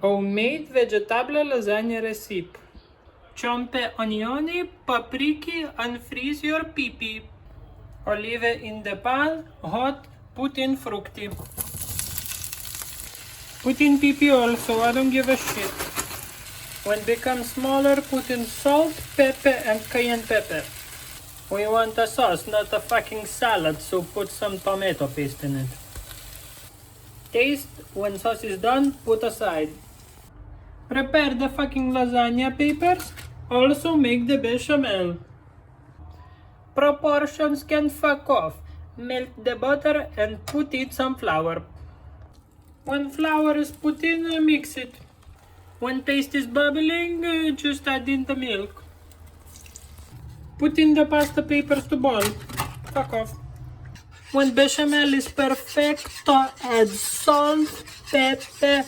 Homemade vegetable lasagna recipe. Ciompe onioni, papriki, and freeze your pee-pee. Olive in the pan, hot, put in fructi. Put in pee-pee also, I don't give a shit. When becomes smaller, put in salt, pepper, and cayenne pepper. We want a sauce, not a fucking salad, so put some tomato paste in it. Taste, when sauce is done, put aside. Prepare the fucking lasagna papers, also make the bechamel. Proportions can fuck off. Melt the butter and put in some flour. When flour is put in, mix it. When paste is bubbling, just add in the milk. Put in the pasta papers to boil. Fuck off. When bechamel is perfecto, add salt, pepper,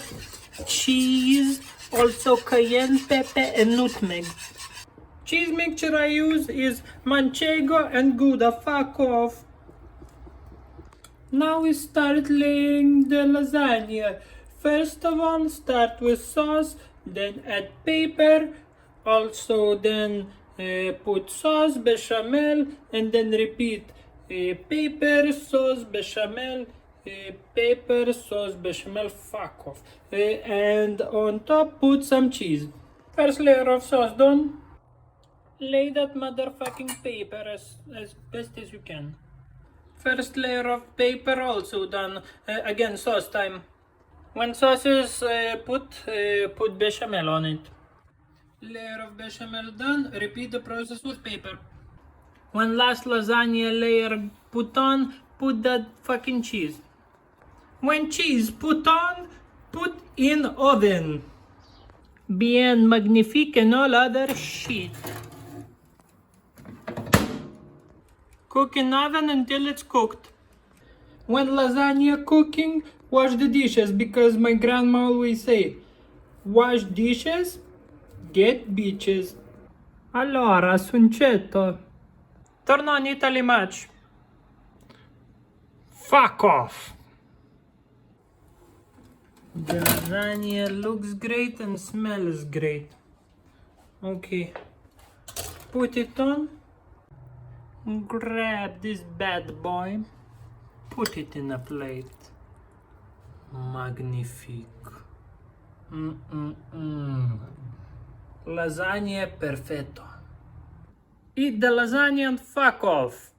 cheese, also cayenne pepper and nutmeg. Cheese mixture I use is manchego and Gouda. Fuck off. Now we start laying the lasagna. First of all, start with sauce, then add paper, also then put sauce, bechamel, and then repeat. Paper, sauce, bechamel, paper, sauce, bechamel, fuck off. And on top put some cheese. First layer of sauce done. Lay that motherfucking paper as best as you can. First layer of paper also done. Again, sauce time. When sauce is put bechamel on it. Layer of bechamel done, repeat the process with paper. When last lasagna layer put on, put that fucking cheese. When cheese put on, put in oven. Bien magnifique and all other shit. Cook in oven until it's cooked. When lasagna cooking, wash the dishes because my grandma always say, wash dishes, get bitches. Allora, suncetto. Torno in Italy much. Fuck off. The lasagna looks great and smells great. Okay. Put it on. Grab this bad boy. Put it in a plate. Magnifique. Lasagna perfetto. Eat the lasagna and fuck off.